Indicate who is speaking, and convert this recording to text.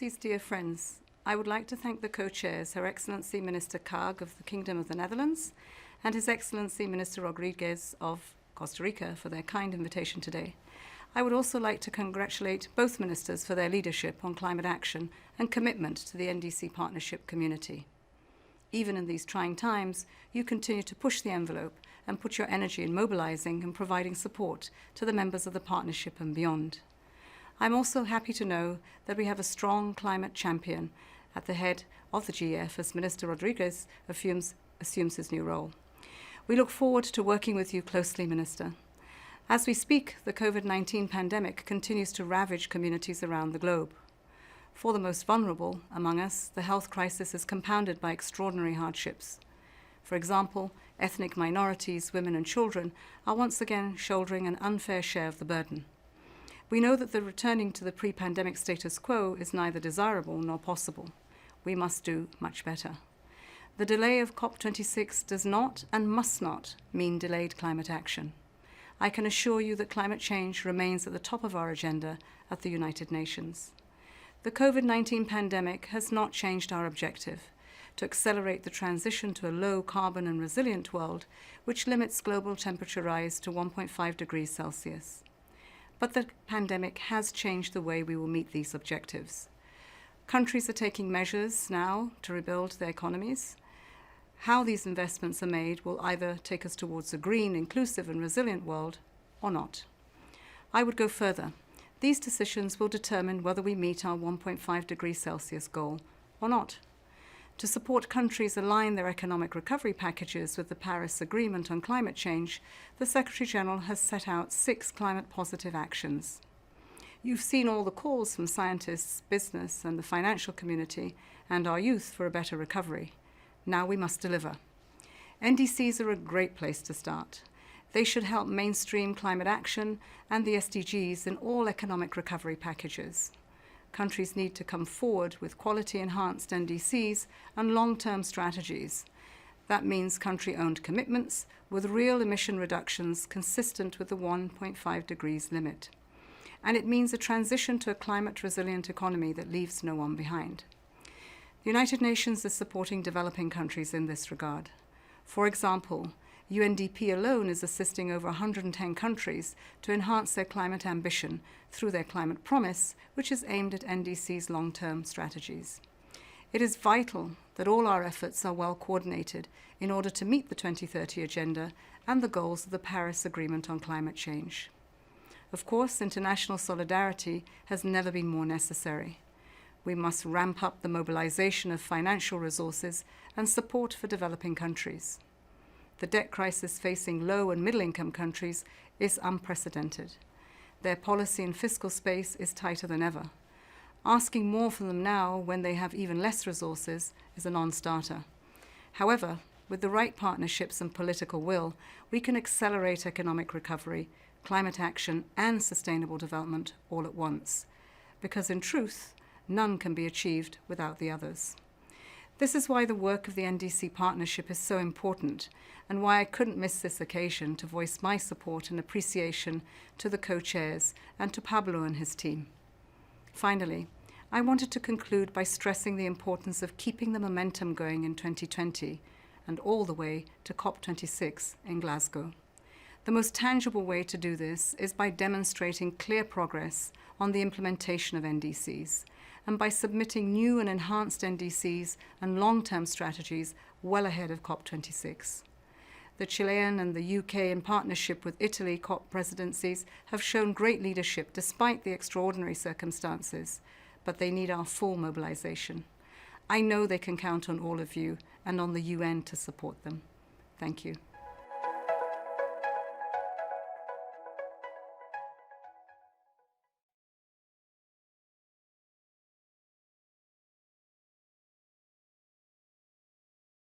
Speaker 1: Excellencies, dear friends, I would like to thank the co-chairs, Her Excellency Minister Kaag of the Kingdom of the Netherlands and His Excellency Minister Rodriguez of Costa Rica for their kind invitation today. I would also like to congratulate both ministers for their leadership on climate action and commitment to the NDC Partnership community. Even in these trying times, you continue to push the envelope and put your energy in mobilizing and providing support to the members of the partnership and beyond. I'm also happy to know that we have a strong climate champion at the head of the GF as Minister Rodriguez assumes his new role. We look forward to working with you closely, Minister. As we speak, the COVID-19 pandemic continues to ravage communities around the globe. For the most vulnerable among us, the health crisis is compounded by extraordinary hardships. For example, ethnic minorities, women and children are once again shouldering an unfair share of the burden. We know that the returning to the pre-pandemic status quo is neither desirable nor possible. We must do much better. The delay of COP26 does not and must not mean delayed climate action. I can assure you that climate change remains at the top of our agenda at the United Nations. The COVID-19 pandemic has not changed our objective to accelerate the transition to a low carbon and resilient world, which limits global temperature rise to 1.5 degrees Celsius. But the pandemic has changed the way we will meet these objectives. Countries are taking measures now to rebuild their economies. How these investments are made will either take us towards a green, inclusive and resilient world or not. I would go further. These decisions will determine whether we meet our 1.5 degrees Celsius goal or not. To support countries align their economic recovery packages with the Paris Agreement on climate change, the Secretary-General has set out 6 climate-positive actions. You've seen all the calls from scientists, business and the financial community and our youth for a better recovery. Now we must deliver. NDCs are a great place to start. They should help mainstream climate action and the SDGs in all economic recovery packages. Countries need to come forward with quality-enhanced NDCs and long-term strategies. That means country-owned commitments with real emission reductions consistent with the 1.5 degrees limit. And it means a transition to a climate-resilient economy that leaves no one behind. The United Nations is supporting developing countries in this regard. For example, UNDP alone is assisting over 110 countries to enhance their climate ambition through their climate promise, which is aimed at NDC's long-term strategies. It is vital that all our efforts are well coordinated in order to meet the 2030 agenda and the goals of the Paris Agreement on climate change. Of course, international solidarity has never been more necessary. We must ramp up the mobilization of financial resources and support for developing countries. The debt crisis facing low and middle-income countries is unprecedented. Their policy and fiscal space is tighter than ever. Asking more from them now when they have even less resources is a non-starter. However, with the right partnerships and political will, we can accelerate economic recovery, climate action and sustainable development all at once. Because in truth, none can be achieved without the others. This is why the work of the NDC Partnership is so important and why I couldn't miss this occasion to voice my support and appreciation to the co-chairs and to Pablo and his team. Finally, I wanted to conclude by stressing the importance of keeping the momentum going in 2020 and all the way to COP26 in Glasgow. The most tangible way to do this is by demonstrating clear progress on the implementation of NDCs and by submitting new and enhanced NDCs and long-term strategies well ahead of COP26. The Chilean and the UK, in partnership with Italy COP presidencies, have shown great leadership despite the extraordinary circumstances, but they need our full mobilization. I know they can count on all of you and on the UN to support them. Thank you.